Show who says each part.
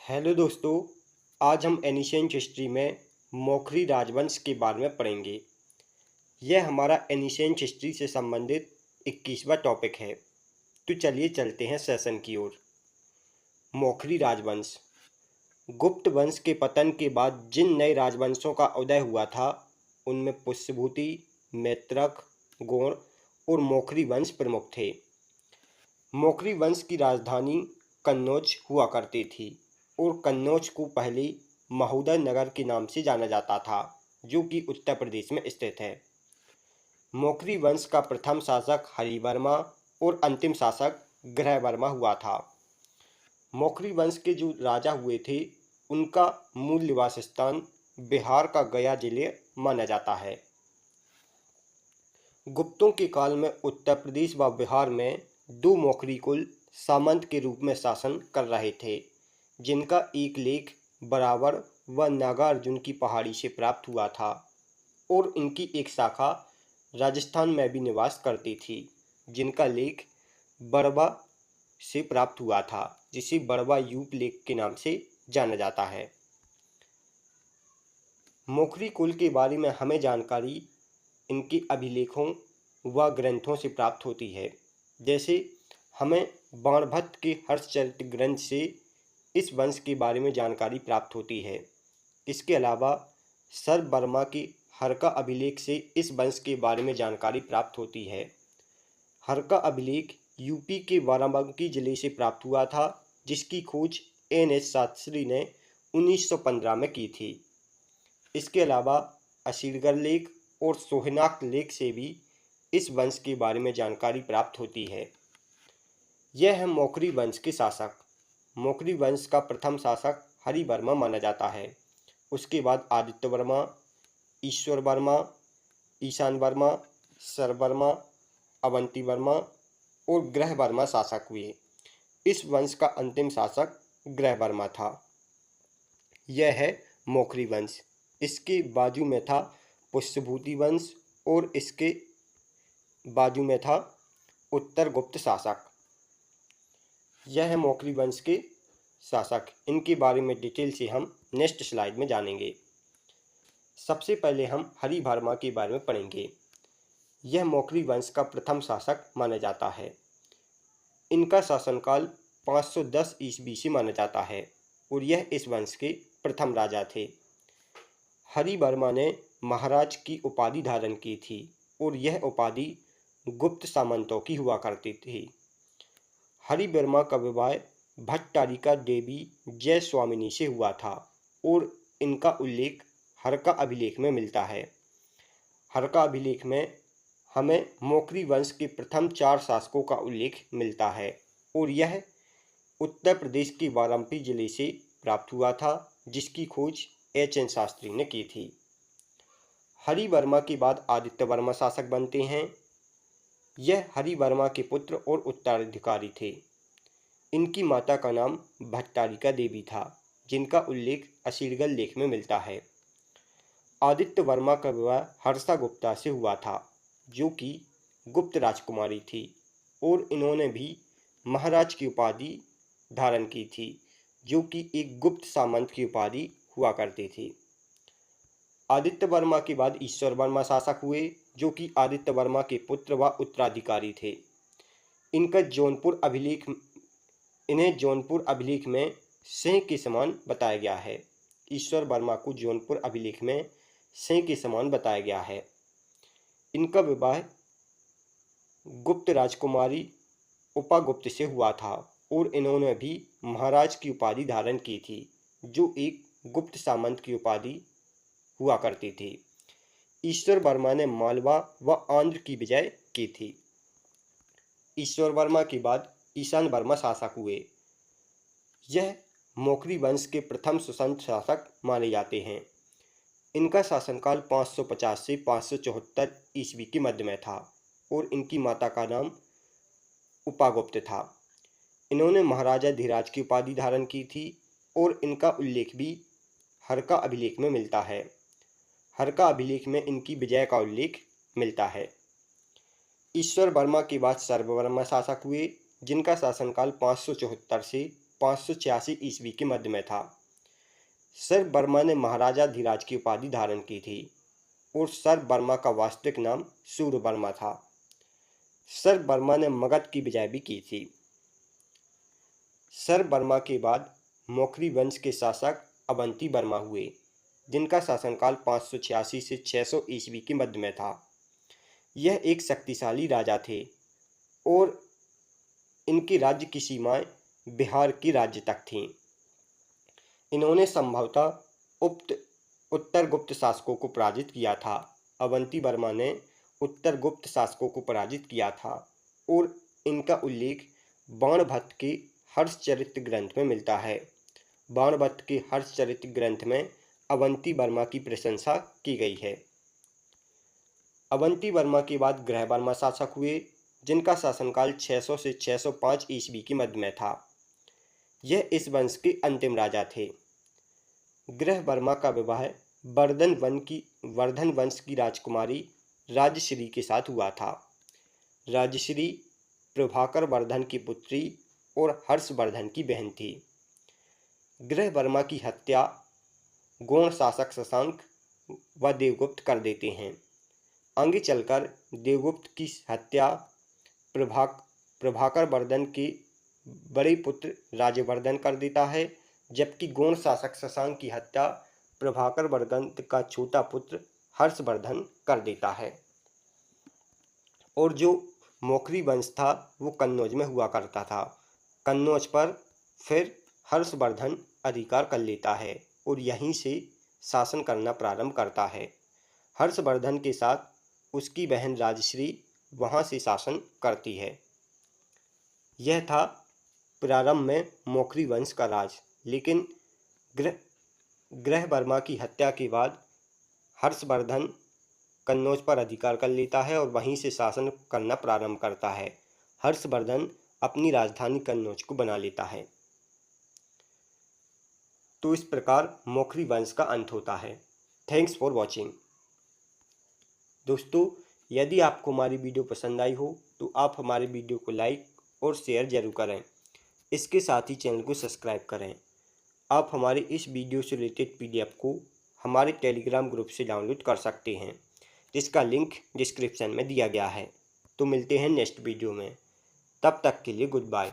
Speaker 1: Hello दोस्तों। आज हम एनिशिएंट हिस्ट्री में मौखरी राजवंश के बारे में पढ़ेंगे। यह हमारा एनिशिएंट हिस्ट्री से संबंधित 21वां टॉपिक है। तो चलिए चलते हैं सेशन की ओर। मौखरी राजवंश गुप्त वंश के पतन के बाद जिन नए राजवंशों का उदय हुआ था उनमें पुष्यभूति, मैत्रक, गौड़ और मौखरी वंश प्रमुख थे। मौखरी वंश की राजधानी कन्नौज हुआ करती थी और कन्नौज को पहले महोदय नगर के नाम से जाना जाता था, जो कि उत्तर प्रदेश में स्थित है। मौखरी वंश का प्रथम शासक हरिवर्मा और अंतिम शासक ग्रहवर्मा हुआ था। मौखरी वंश के जो राजा हुए थे उनका मूल निवास स्थान बिहार का गया जिले माना जाता है। गुप्तों के काल में उत्तर प्रदेश व बिहार में दो मौखरी कुल सामंत के रूप में शासन कर रहे थे, जिनका एक लेख बराबर व नागार्जुन की पहाड़ी से प्राप्त हुआ था और इनकी एक शाखा राजस्थान में भी निवास करती थी, जिनका लेख बड़वा से प्राप्त हुआ था, जिसे बड़वा यूप लेख के नाम से जाना जाता है। मौखरी कुल के बारे में हमें जानकारी इनके अभिलेखों व ग्रंथों से प्राप्त होती है। जैसे हमें बाणभट्ट के हर्षचरित ग्रंथ से इस वंश के बारे में जानकारी प्राप्त होती है। इसके अलावा सर्व वर्मा के हरका अभिलेख से इस वंश के बारे में जानकारी प्राप्त होती है। हरका अभिलेख यूपी के बाराबंकी जिले से प्राप्त हुआ था, जिसकी खोज एन.एस. शास्त्री ने 1915 में की थी। इसके अलावा असीरगढ़ लेख और सोहनाक लेख से भी इस वंश के बारे में जानकारी प्राप्त होती है। यह है मौखरी वंश के शासक। मौखरी वंश का प्रथम शासक हरिवर्मा माना जाता है। उसके बाद आदित्य वर्मा, ईश्वर वर्मा, ईशान वर्मा, सरवर्मा, अवंती वर्मा और ग्रहवर्मा शासक हुए। इस वंश का अंतिम शासक ग्रहवर्मा था। यह है मौखरी वंश। इसके बाजू में था पुष्यभूति वंश और इसके बाजू में था उत्तर गुप्त शासक। यह है मौखरी वंश के शासक। इनके बारे में डिटेल से हम नेक्स्ट स्लाइड में जानेंगे। सबसे पहले हम हरिवर्मा के बारे में पढ़ेंगे। यह मौखरी वंश का प्रथम शासक माना जाता है। इनका शासनकाल 510 ईस्वी से माना जाता है और यह इस वंश के प्रथम राजा थे। हरिवर्मा ने महाराज की उपाधि धारण की थी और यह उपाधि गुप्त सामंतों की हुआ करती थी। हरिवर्मा का विवाह भट्टारिका देवी जय स्वामिनी से हुआ था और इनका उल्लेख हरका अभिलेख में मिलता है। हरका अभिलेख में हमें मौखरी वंश के प्रथम 4 शासकों का उल्लेख मिलता है और यह उत्तर प्रदेश के बाराबंकी जिले से प्राप्त हुआ था, जिसकी खोज एच.एन. शास्त्री ने की थी। हरिवर्मा के बाद आदित्य वर्मा शासक बनते हैं। यह हरिवर्मा के पुत्र और उत्तराधिकारी थे। इनकी माता का नाम भट्टारिका देवी था, जिनका उल्लेख असीरगढ़ लेख में मिलता है। आदित्य वर्मा का विवाह हर्षा गुप्ता से हुआ था, जो कि गुप्त राजकुमारी थी और इन्होंने भी महाराज की उपाधि धारण की थी, जो कि एक गुप्त सामंत की उपाधि हुआ करती थी। आदित्य वर्मा के बाद ईश्वर वर्मा शासक हुए, जो कि आदित्य वर्मा के पुत्र व उत्तराधिकारी थे। इनका इन्हें जौनपुर अभिलेख में सिंह के समान बताया गया है। ईश्वर वर्मा को जौनपुर अभिलेख में सिंह के समान बताया गया है। इनका विवाह गुप्त राजकुमारी उपागुप्त से हुआ था और इन्होंने भी महाराज की उपाधि धारण की थी, जो एक गुप्त सामंत की उपाधि हुआ करती थी। ईश्वर वर्मा ने मालवा व आंध्र की विजय की थी। ईश्वर वर्मा के बाद ईशान वर्मा शासक हुए। यह मौखरी वंश के प्रथम सुसंत शासक माने जाते हैं। इनका शासनकाल 550 से 574 ईस्वी के मध्य में था और इनकी माता का नाम उपागुप्त था। इन्होंने महाराजा धीराज की उपाधि धारण की थी और इनका उल्लेख भी हरका अभिलेख में मिलता है। हरका अभिलेख में इनकी विजय का उल्लेख मिलता है। ईश्वर वर्मा के बाद सर्ववर्मा शासक हुए, जिनका शासनकाल 574 से 586 ईस्वी के मध्य में था। सर वर्मा ने महाराजा धीराज की उपाधि धारण की थी और सर वर्मा का वास्तविक नाम सूर्यवर्मा था। सर वर्मा ने मगध की विजय भी की थी। सर वर्मा के बाद मौखरी वंश के शासक अवंती वर्मा हुए, जिनका शासनकाल 586 से 600 ईस्वी के मध्य में था। यह एक शक्तिशाली राजा थे और इनके राज्य की सीमाएं बिहार के राज्य तक थीं। इन्होंने संभवतः उत्तर गुप्त शासकों को पराजित किया था। अवंती वर्मा ने उत्तर गुप्त शासकों को पराजित किया था और इनका उल्लेख बाणभट्ट के हर्षचरित ग्रंथ में मिलता है। बाणभट्ट के हर्षचरित ग्रंथ में अवंती वर्मा की प्रशंसा की गई है। अवंती वर्मा के बाद ग्रह वर्मा शासक हुए, जिनका शासनकाल 600 से 605 ईस्वी के मध्य में था। यह इस वंश के अंतिम राजा थे। ग्रह वर्मा का विवाह वर्धन वंश की राजकुमारी राजश्री के साथ हुआ था। राजश्री प्रभाकर वर्धन की पुत्री और हर्षवर्धन की बहन थी। ग्रह वर्मा की हत्या गौड़ शासक शशांक व देवगुप्त कर देते हैं। आगे चलकर देवगुप्त की हत्या प्रभाकर वर्धन के बड़े पुत्र राजवर्धन कर देता है, जबकि गौड़ शासक शशांक की हत्या प्रभाकर वर्धन का छोटा पुत्र हर्षवर्धन कर देता है। और जो मौखरी वंश था वो कन्नौज में हुआ करता था। कन्नौज पर फिर हर्षवर्धन अधिकार कर लेता है और यहीं से शासन करना प्रारंभ करता है। हर्षवर्धन के साथ उसकी बहन राजश्री वहाँ से शासन करती है। यह था प्रारंभ में मौखरी वंश का राज, लेकिन ग्रह वर्मा की हत्या के बाद हर्षवर्धन कन्नौज पर अधिकार कर लेता है और वहीं से शासन करना प्रारंभ करता है। हर्षवर्धन अपनी राजधानी कन्नौज को बना लेता है। तो इस प्रकार मौखरी वंश का अंत होता है। Thanks for watching. दोस्तों, यदि आपको हमारी वीडियो पसंद आई हो तो आप हमारे वीडियो को लाइक और शेयर जरूर करें। इसके साथ ही चैनल को सब्सक्राइब करें। आप हमारे इस वीडियो से रिलेटेड PDF को हमारे टेलीग्राम ग्रुप से डाउनलोड कर सकते हैं, जिसका लिंक डिस्क्रिप्शन में दिया गया है। तो मिलते हैं नेक्स्ट वीडियो में। तब तक के लिए गुड बाय।